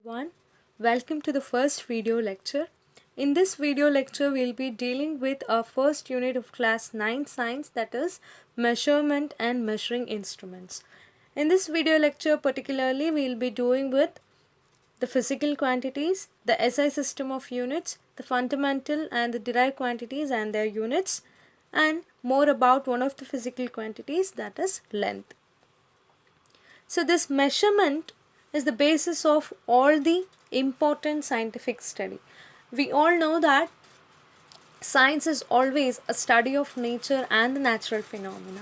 everyone. Welcome to the first video lecture. In this video lecture, we'll be dealing with our first unit of class 9 science, that is measurement and measuring instruments. In this video lecture particularly, we'll be doing with the physical quantities, the SI system of units, the fundamental and the derived quantities and their units, and more about one of the physical quantities, that is length. So this measurement is the basis of all the important scientific study. We all know that science is always a study of nature and the natural phenomena,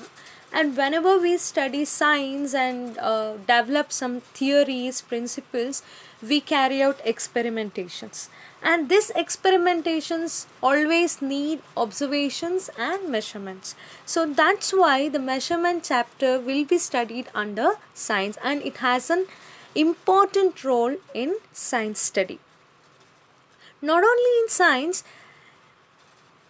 and whenever we study science and develop some theories, principles, we carry out experimentations, and these experimentations always need observations and measurements. So that's why the measurement chapter will be studied under science, and it has an important role in science study. Not only in science,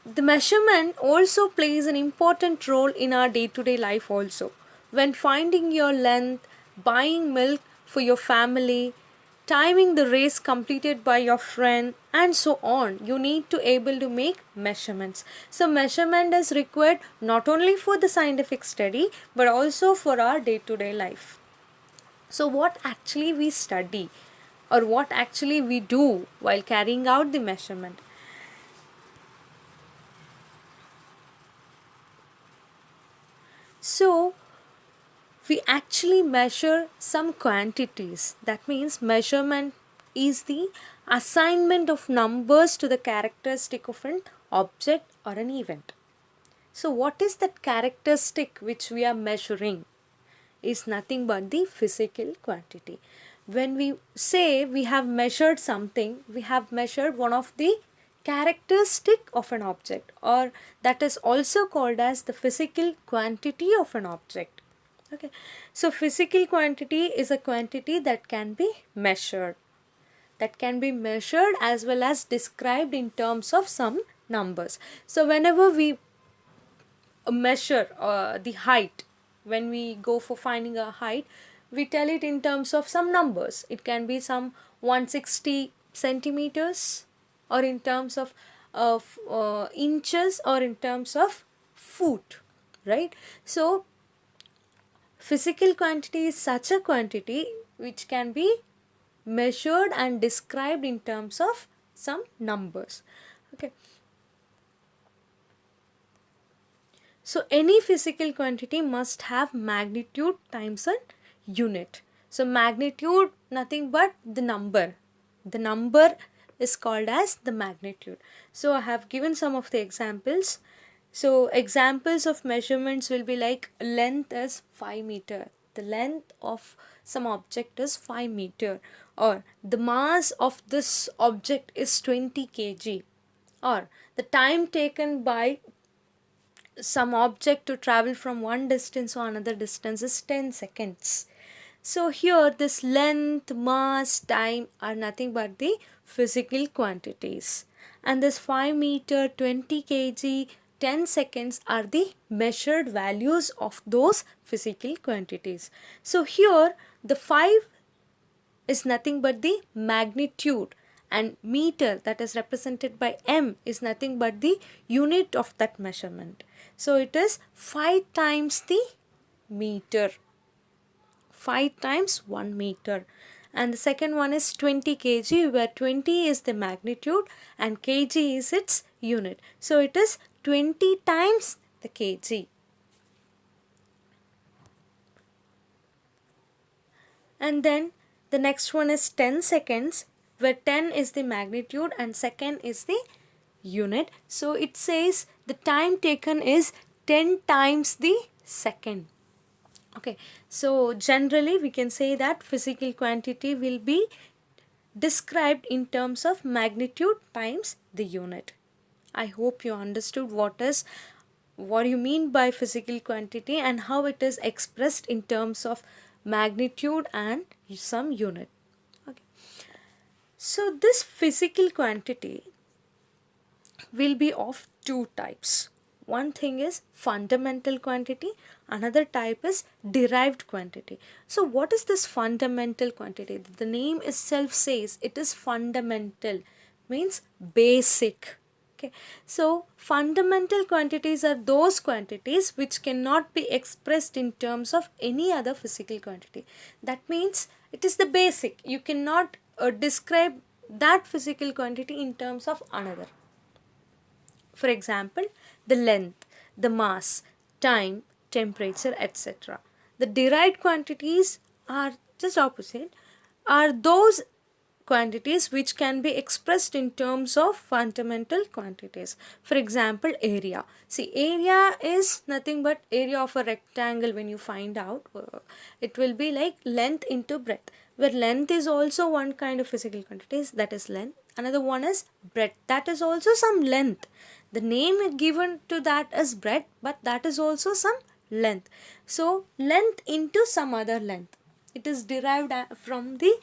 the measurement also plays an important role in our day-to-day life also. When finding your length, buying milk for your family, timing the race completed by your friend, and so on, you need to able to make measurements. So measurement is required not only for the scientific study but also for our day-to-day life. So what actually we study or what actually we do while carrying out the measurement? So, we actually measure some quantities. That means measurement is the assignment of numbers to the characteristic of an object or an event. So, what is that characteristic which we are measuring? Is nothing but the physical quantity. When we say we have measured something, we have measured one of the characteristic of an object, or that is also called as the physical quantity of an object. Okay, so physical quantity is a quantity that can be measured, as well as described in terms of some numbers. So whenever we measure the height, when we go for finding a height, we tell it in terms of some numbers. It can be some 160 centimeters, or in terms of inches, or in terms of foot, right? So physical quantity is such a quantity which can be measured and described in terms of some numbers. Okay, so any physical quantity must have magnitude times a unit. So magnitude, nothing but the number. The number is called as the magnitude. So I have given some of the examples. So examples of measurements will be like length is 5 meter. The length of some object is 5 meter, or the mass of this object is 20 kg, or the time taken by some object to travel from one distance to another distance is 10 seconds. So here this length, mass, time are nothing but the physical quantities, and this 5 meter, 20 kg, 10 seconds are the measured values of those physical quantities. So here the 5 is nothing but the magnitude, and meter, that is represented by m, is nothing but the unit of that measurement. So it is 5 times the meter, 5 times 1 meter. And the second one is 20 kg, where 20 is the magnitude and kg is its unit. So it is 20 times the kg. And then the next one is 10 seconds, where 10 is the magnitude and second is the unit. So it says the time taken is 10 times the second. Okay, so generally we can say that physical quantity will be described in terms of magnitude times the unit. I hope you understood what you mean by physical quantity and how it is expressed in terms of magnitude and some unit. Okay, so this physical quantity will be of two types. One thing is fundamental quantity, another type is derived quantity. So what is this fundamental quantity? The name itself says it is fundamental, means basic. Okay, so fundamental quantities are those quantities which cannot be expressed in terms of any other physical quantity. That means it is the basic. You cannot describe that physical quantity in terms of another. For example, the length, the mass, time, temperature, etc. The derived quantities are just opposite, are those quantities which can be expressed in terms of fundamental quantities. For example, area. See, area is nothing but area of a rectangle. When you find out, it will be like length into breadth, where length is also one kind of physical quantities, that is length. Another one is breadth, that is also some length. The name given to that is breadth, but that is also some length. So length into some other length, it is derived from the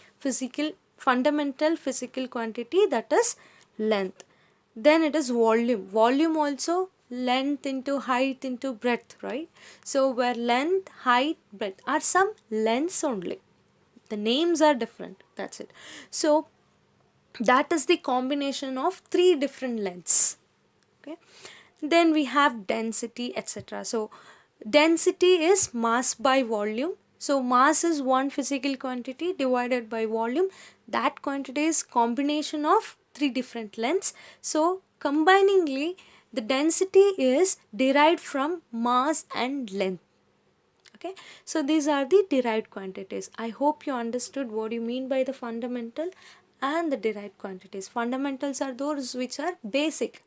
fundamental physical quantity, that is length. Then it is volume. Volume also length into height into breadth, right? So where length, height, breadth are some lengths only. The names are different, that's it. So that is the combination of three different lengths. Okay, then we have density, etc. So density is mass by volume. So mass is one physical quantity divided by volume. That quantity is combination of three different lengths. So combiningly, the density is derived from mass and length. Okay, so these are the derived quantities. I hope you understood what you mean by the fundamental and the derived quantities. Fundamentals are those which are basic,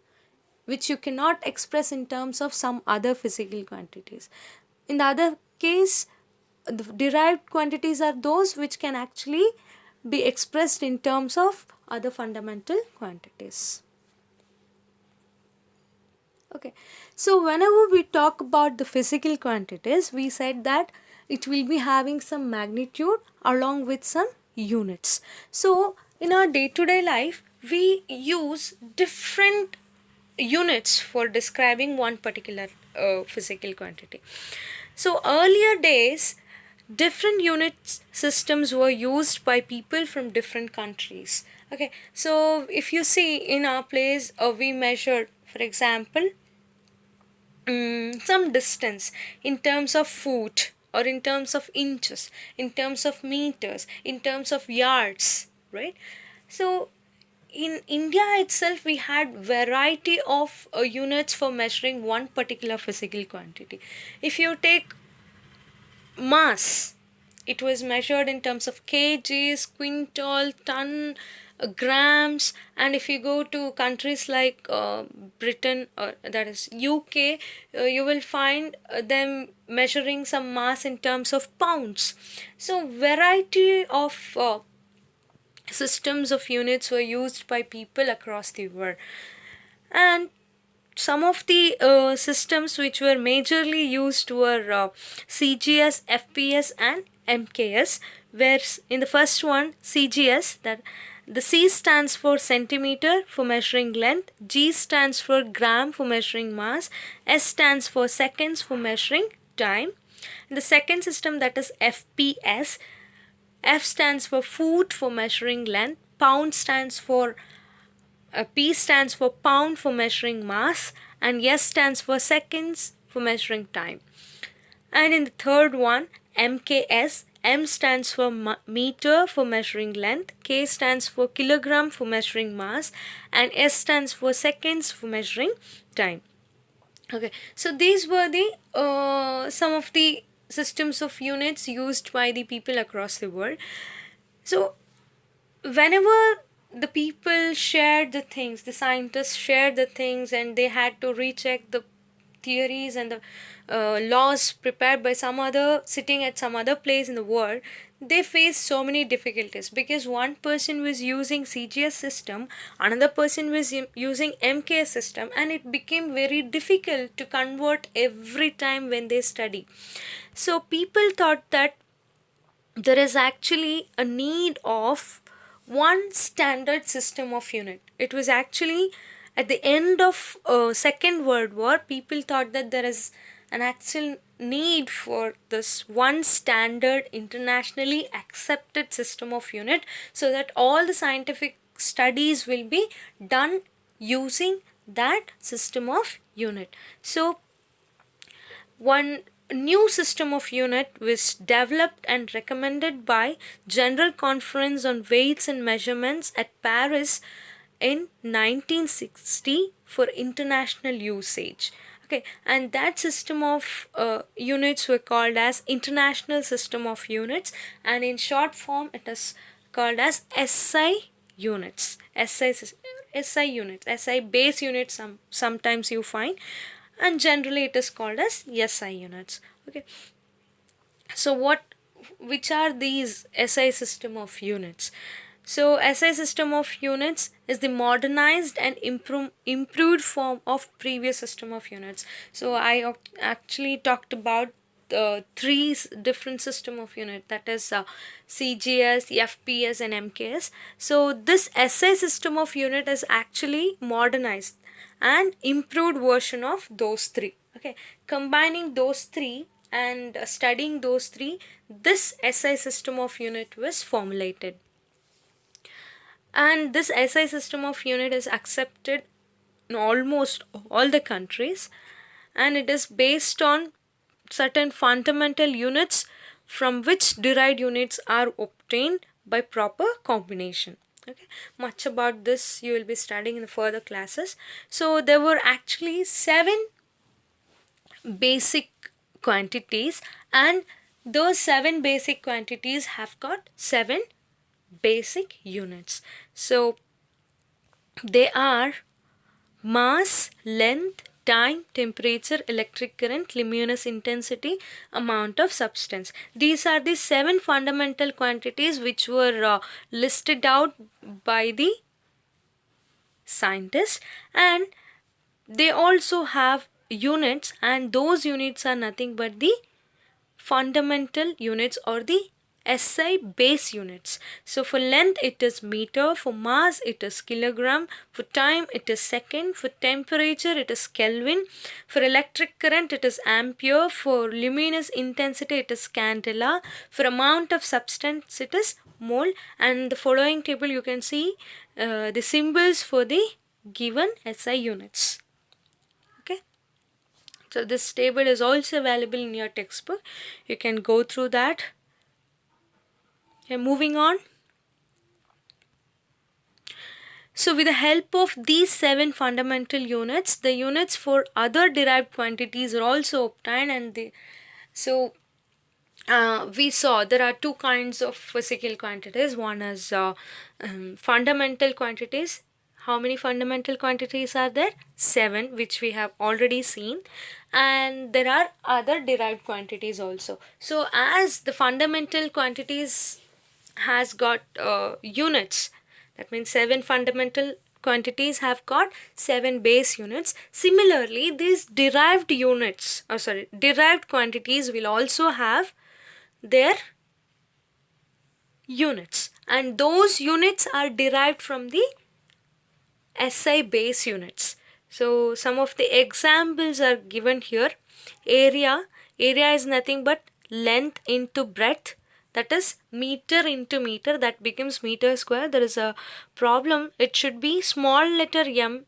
which you cannot express in terms of some other physical quantities. In the other case, the derived quantities are those which can actually be expressed in terms of other fundamental quantities. Okay, so whenever we talk about the physical quantities, we said that it will be having some magnitude along with some units. So in our day-to-day life, we use different units for describing one particular physical quantity. So earlier days, different unit systems were used by people from different countries. Okay, so if you see in our place, we measured, for example, some distance in terms of foot, or in terms of inches, in terms of meters, in terms of yards, right? So in India itself, we had variety of units for measuring one particular physical quantity. If you take mass, it was measured in terms of kgs, quintal, ton, grams. And if you go to countries like Britain, or that is UK, you will find them measuring some mass in terms of pounds. So variety of systems of units were used by people across the world. And some of the systems which were majorly used were CGS, FPS, and MKS, where in the first one, CGS, that the C stands for centimeter for measuring length, G stands for gram for measuring mass, S stands for seconds for measuring time. In the second system, that is FPS, F stands for foot for measuring length, pound stands for P stands for pound for measuring mass, and S stands for seconds for measuring time. And in the third one, MKS, M stands for meter for measuring length, K stands for kilogram for measuring mass, and S stands for seconds for measuring time. Okay, so these were the some of the systems of units used by the people across the world. So whenever the people shared the things, the scientists shared the things, and they had to recheck the theories and the laws prepared by some other sitting at some other place in the world, they faced so many difficulties, because one person was using CGS system, another person was using MKS system, and it became very difficult to convert every time when they study. So people thought that there is actually a need of one standard system of unit. It was actually At the end of Second World War, people thought that there is an actual need for this one standard internationally accepted system of unit, so that all the scientific studies will be done using that system of unit. So one new system of unit was developed and recommended by General Conference on Weights and Measurements at Paris in 1960 for international usage. Okay, and that system of units were called as International System of Units, and in short form it is called as SI units. SI units, SI base units sometimes you find, and generally it is called as SI units. Okay, so which are these SI system of units? So SI system of units is the modernized and improved form of previous system of units. So I actually talked about the three different system of unit, that is CGS, FPS and MKS. So this SI system of unit is actually modernized and improved version of those three. Okay, combining those three and studying those three, this SI system of unit was formulated. And this SI system of unit is accepted in almost all the countries, and it is based on certain fundamental units from which derived units are obtained by proper combination. Okay, much about this you will be studying in the further classes. So there were actually 7 basic quantities, and those 7 basic quantities have got 7 basic units. So they are mass, length, time, temperature, electric current, luminous intensity, amount of substance. These are the 7 fundamental quantities which were listed out by the scientists, and they also have units, and those units are nothing but the fundamental units or the SI base units. So for length it is meter, for mass it is kilogram, for time it is second, for temperature it is Kelvin, for electric current it is ampere, for luminous intensity it is candela, for amount of substance it is mole. And the following table you can see the symbols for the given SI units. Okay, so this table is also available in your textbook. You can go through that. Okay, moving on. So with the help of these 7 fundamental units, the units for other derived quantities are also obtained, and we saw there are 2 kinds of physical quantities. One is fundamental quantities. How many fundamental quantities are there? 7, which we have already seen. And there are other derived quantities also. So as the fundamental quantities has got units, that means 7 fundamental quantities have got 7 base units. Similarly, these derived quantities will also have their units, and those units are derived from the SI base units. So some of the examples are given here. Area is nothing but length into breadth, that is meter into meter, that becomes meter square. There is a problem, it should be small letter m.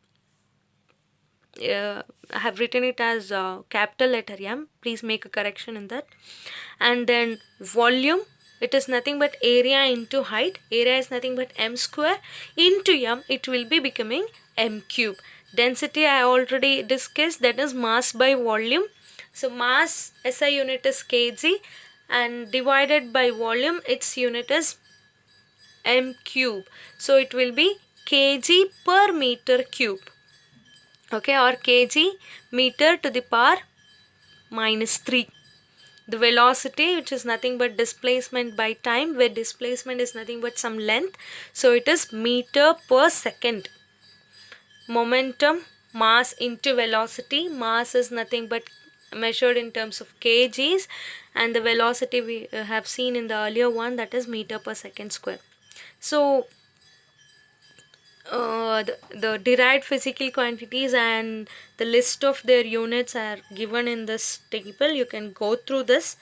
I have written it as capital letter M. Please make a correction in that. And then volume, it is nothing but area into height. Area is nothing but m square into m. It will be becoming m cube. Density I already discussed, that is mass by volume. So mass SI unit is kg, and divided by volume its unit is m cube. So it will be kg per meter cube. Okay, or kg meter to the power -3. The velocity, which is nothing but displacement by time, where displacement is nothing but some length, so it is meter per second. Momentum, mass into velocity. Mass is nothing but measured in terms of kgs, and the velocity we have seen in the earlier one, that is meter per second square. So the derived physical quantities and the list of their units are given in this table. You can go through this.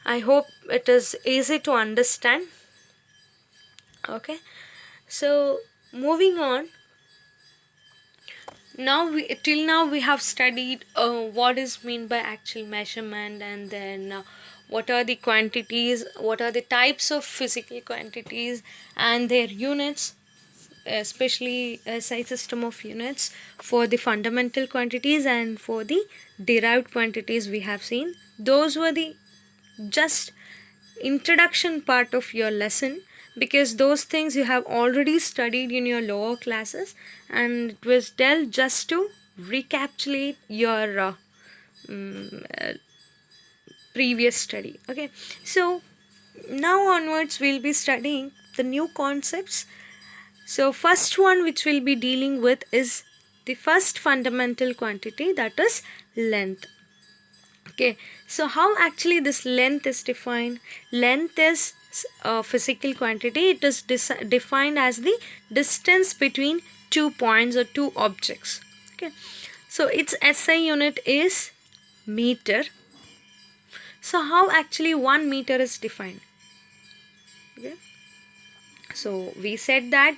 I hope it is easy to understand. Okay, so moving on. Till now we have studied what is meant by actual measurement, and then what are the quantities, what are the types of physical quantities and their units, especially a size system of units for the fundamental quantities and for the derived quantities we have seen. Those were the just introduction part of your lesson, because those things you have already studied in your lower classes, and it was dealt just to recapitulate your previous study. Okay, so now onwards we'll be studying the new concepts. So first one which we'll be dealing with is the first fundamental quantity, that is length. Okay, so how actually this length is defined? Length is a physical quantity. It is defined as the distance between 2 points or 2 objects. Okay, so its SI unit is meter. So how actually 1 meter is defined? Okay, so we said that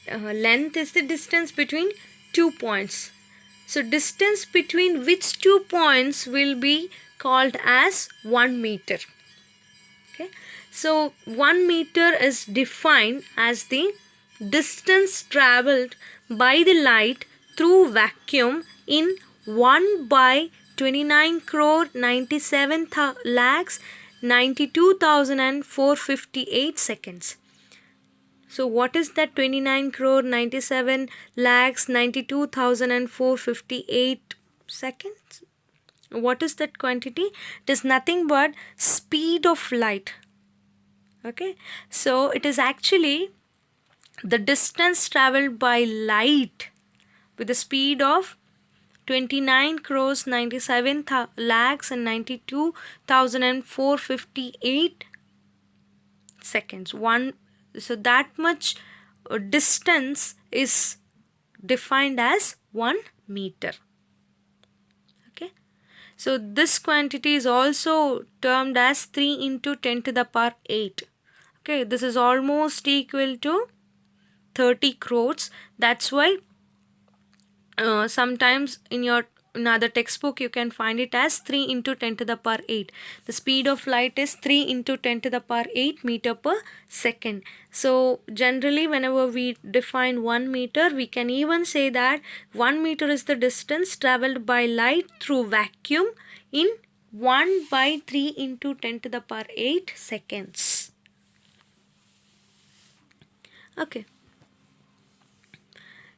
length is the distance between 2 points. So distance between which 2 points will be called as 1 meter. Okay, so 1 meter is defined as the distance travelled by the light through vacuum in 1 by 29 crore 97 lakhs 92,458 seconds. So what is that 29 crore 97 lakhs 92,458 seconds? What is that quantity? It is nothing but speed of light. Okay, so it is actually the distance traveled by light with the speed of 29 crores 97 lakhs and 92,458 seconds. So that much distance is defined as 1 meter. Okay, so this quantity is also termed as 3 into 10 to the power 8. Okay, this is almost equal to 30 crores. That's why sometimes in other textbook you can find it as 3 into 10 to the power 8. The speed of light is 3 into 10 to the power 8 meter per second. So generally whenever we define 1 meter, we can even say that 1 meter is the distance traveled by light through vacuum in 1 by 3 into 10 to the power 8 seconds. Okay,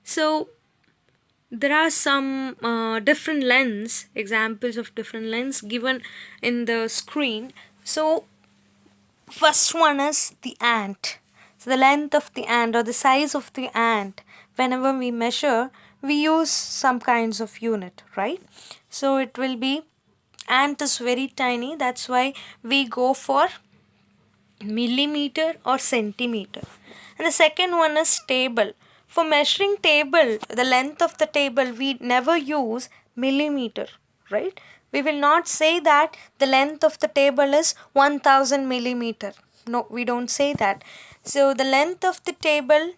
so there are some different lengths, examples of different lengths given in the screen. So first one is the ant. So the length of the ant or the size of the ant, whenever we measure, we use some kinds of unit, right? So it will be, ant is very tiny, that's why we go for millimeter or centimeter. And the second one is table. For measuring table, the length of the table, we never use millimeter, right? We will not say that the length of the table is 1000 millimeter. No, we don't say that. So the length of the table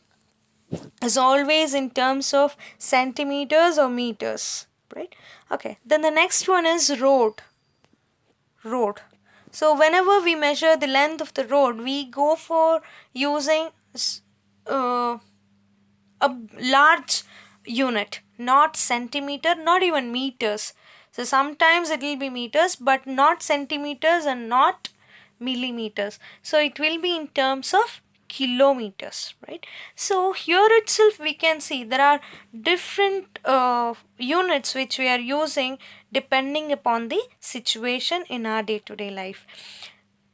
is always in terms of centimeters or meters, right? Okay, then the next one is road. So whenever we measure the length of the road, we go for using a large unit, not centimeter, not even meters. So sometimes it will be meters, but not centimeters and not millimeters. So it will be in terms of kilometers, right? So here itself we can see there are different units which we are using depending upon the situation in our day-to-day life.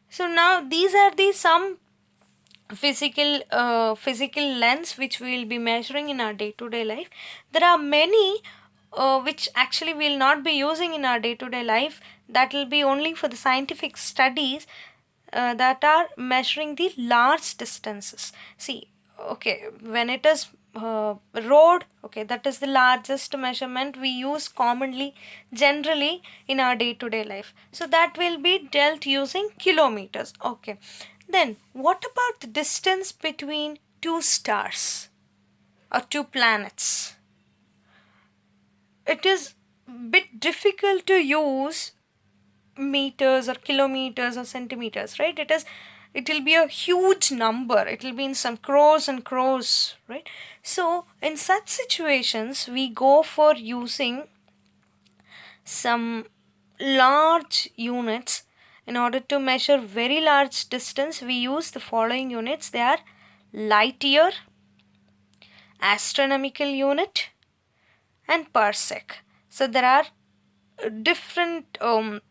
So now these are the some physical lengths which we will be measuring in our day-to-day life. There are many which actually we will not be using in our day-to-day life. That will be only for the scientific studies that are measuring the large distances. See, okay, when it is road, okay, that is the largest measurement we use commonly, generally in our day-to-day life. So that will be dealt using kilometers. Okay, then what about the distance between two stars or two planets? It is bit difficult to use meters or kilometers or centimeters, right? It will be a huge number, it will be in some crores and crores, right? So in such situations we go for using some large units. In order to measure very large distance, we use the following units. They are light year, astronomical unit, and parsec. So there are different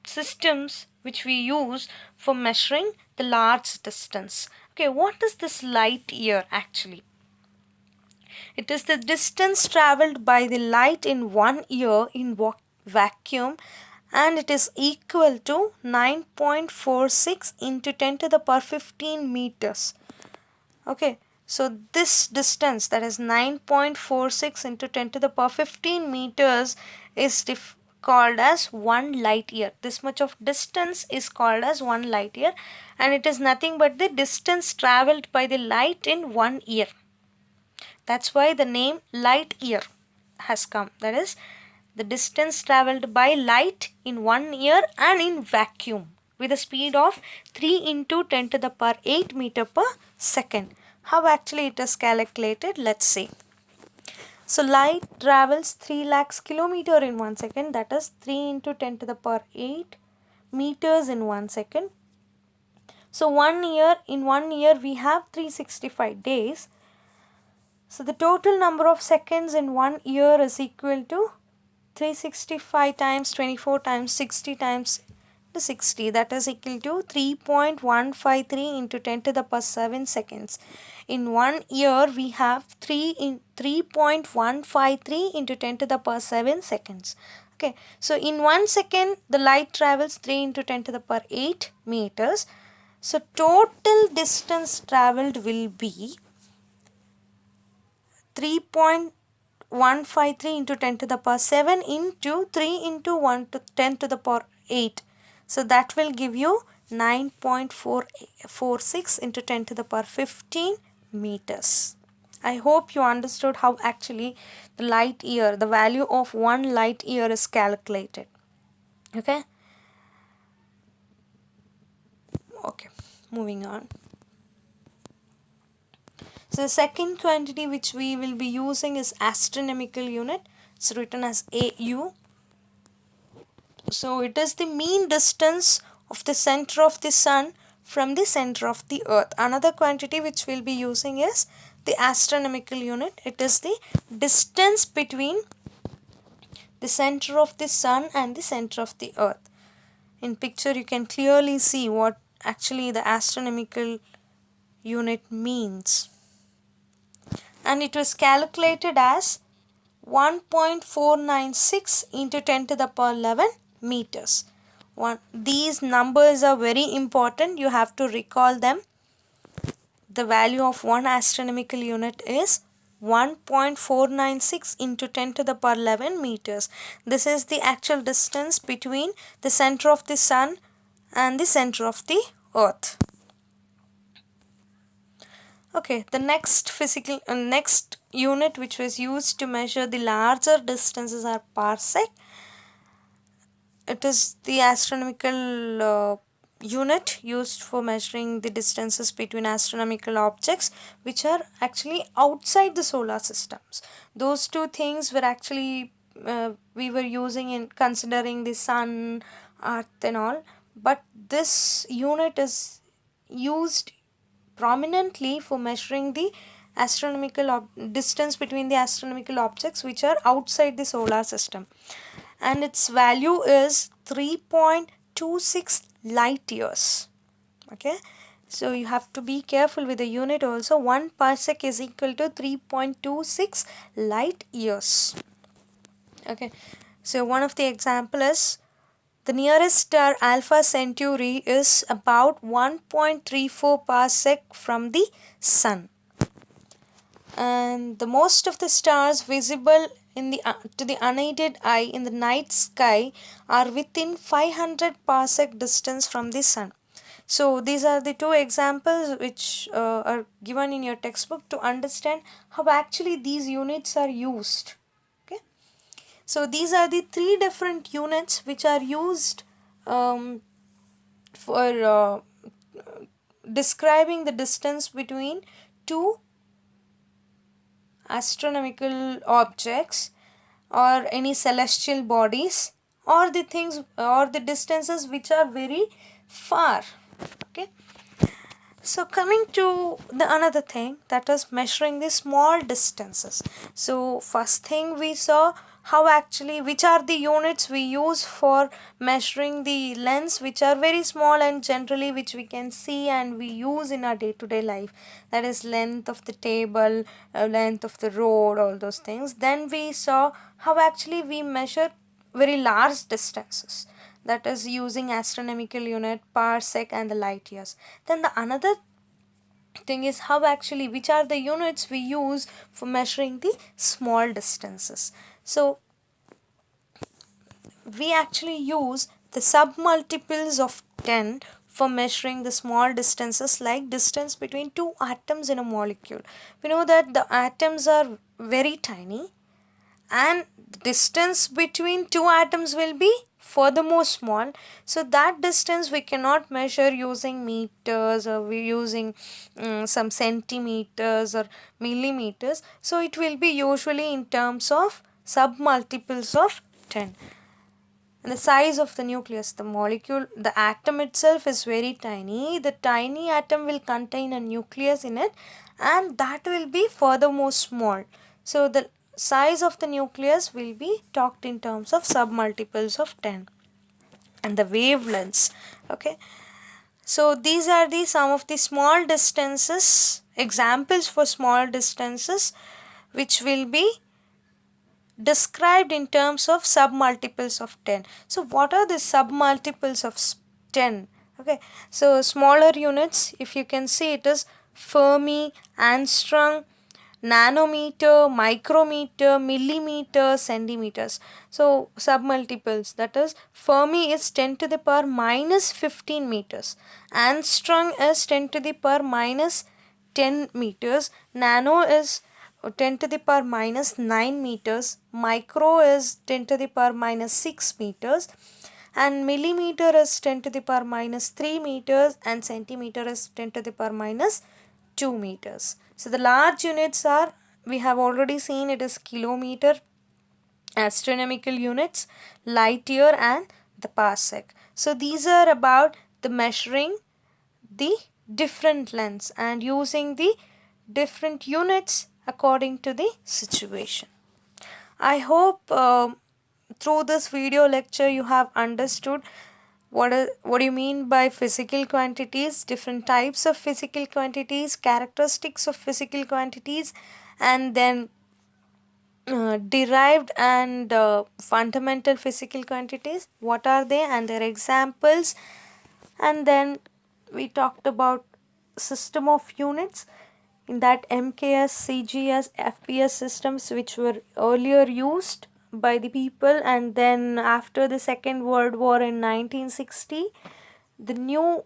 systems which we use for measuring the large distance. Okay, what is this light year actually? It is the distance traveled by the light in 1 year in vacuum, and it is equal to 9.46 into 10 to the power 15 meters. Okay, so this distance, that is 9.46 into 10 to the power 15 meters, is called as 1 light year. This much of distance is called as 1 light year, and it is nothing but the distance traveled by the light in 1 year. That's why the name light year has come. That is the distance traveled by light in 1 year and in vacuum with a speed of 3 into 10 to the power 8 meter per second. How actually it is calculated? Let's see. So light travels 3 lakhs kilometer in 1 second, that is 3 into 10 to the power 8 meters in 1 second. So 1 year, in 1 year we have 365 days. So the total number of seconds in 1 year is equal to 365 times 24 times 60 times the 60, that is equal to 3.153 into 10 to the power 7 seconds. In 1 year we have 3.153 into 10 to the power 7 seconds. Okay, so in 1 second the light travels 3 into 10 to the power 8 meters. So total distance traveled will be 3.153 into 10 to the power 7 into 3 into 1 to 10 to the power 8. So that will give you 9.446 into 10 to the power 15 meters. I hope you understood how actually the light year, the value of 1 light year is calculated. Okay. Okay, moving on. So the second quantity which we will be using is astronomical unit. It's written as AU. So it is the mean distance of the center of the sun from the center of the earth. Another quantity which we'll be using is the astronomical unit. It is the distance between the center of the sun and the center of the earth. In picture you can clearly see what actually the astronomical unit means. And it was calculated as 1.496 into 10 to the power 11 meters. These numbers are very important. You have to recall them. The value of one astronomical unit is 1.496 into 10 to the power 11 meters. This is the actual distance between the center of the sun and the center of the earth. Okay, the next next unit which was used to measure the larger distances are parsec. It is the astronomical unit used for measuring the distances between astronomical objects which are actually outside the solar systems. Those two things were actually we were using in considering the sun, earth and all, but this unit is used prominently for measuring the astronomical distance between the astronomical objects which are outside the solar system, and its value is 3.26 light years. Okay, so you have to be careful with the unit also. 1 parsec is equal to 3.26 light years. Okay, so one of the example is the nearest star Alpha Centauri is about 1.34 parsec from the sun. and the most of the stars visible in the to the unaided eye in the night sky are within 500 parsec distance from the sun. So these are the two examples which are given in your textbook to understand how actually these units are used. Okay, so these are the three different units which are used for describing the distance between two astronomical objects or any celestial bodies, or the things or the distances which are very far. Okay, so coming to the another thing, that is measuring the small distances. So first thing we saw how actually which are the units we use for measuring the lengths which are very small and generally which we can see and we use in our day-to-day life, that is length of the table, length of the road, all those things. Then we saw how actually we measure very large distances, that is using astronomical unit, parsec and the light years. Then the another thing is how actually which are the units we use for measuring the small distances. So we actually use the submultiples of 10 for measuring the small distances, like distance between two atoms in a molecule. We know that the atoms are very tiny and the distance between two atoms will be furthermore small, so that distance we cannot measure using meters or we using some centimeters or millimeters, so it will be usually in terms of submultiples of 10. And the size of the nucleus, the molecule, the atom itself is very tiny. The tiny atom will contain a nucleus in it and that will be furthermore small. So the size of the nucleus will be talked in terms of submultiples of 10. And the wavelengths, okay, so these are the some of the small distances, examples for small distances which will be described in terms of submultiples of 10. So what are the submultiples of 10? Okay, so smaller units, if you can see, it is Fermi, Angstrom, nanometer, micrometer, millimeter, centimeters. So submultiples, that is Fermi is 10 to the power minus 15 meters, Angstrom is 10 to the power minus 10 meters, nano is 10 to the power minus 9 meters, micro is 10 to the power minus 6 meters, and millimeter is 10 to the power minus 3 meters, and centimeter is 10 to the power minus 2 meters. So the large units are, we have already seen, it is kilometer, astronomical units, light year and the parsec. So these are about the measuring the different lengths and using the different units according to the situation. I hope through this video lecture you have understood what do you mean by physical quantities, different types of physical quantities, characteristics of physical quantities, and then derived and fundamental physical quantities, what are they and their examples. And then we talked about system of units, in that MKS, CGS, FPS systems which were earlier used by the people, and then after the Second World War in 1960 the new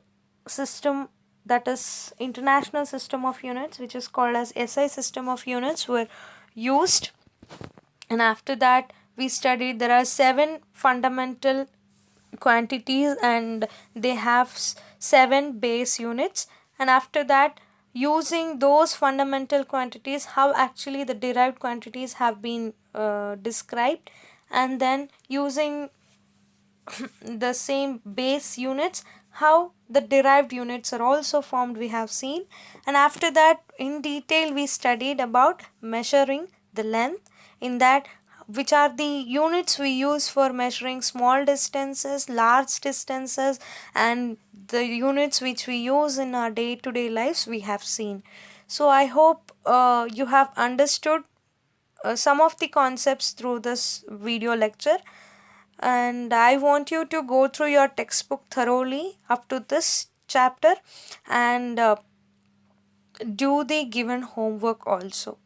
system, that is international system of units, which is called as SI system of units, were used. And after that we studied there are 7 fundamental quantities and they have 7 base units. And after that, using those fundamental quantities, how actually the derived quantities have been described, and then using the same base units, how the derived units are also formed, we have seen. And after that in detail we studied about measuring the length, in that which are the units we use for measuring small distances, large distances, and the units which we use in our day-to-day lives we have seen. So I hope you have understood some of the concepts through this video lecture, and I want you to go through your textbook thoroughly up to this chapter and do the given homework also.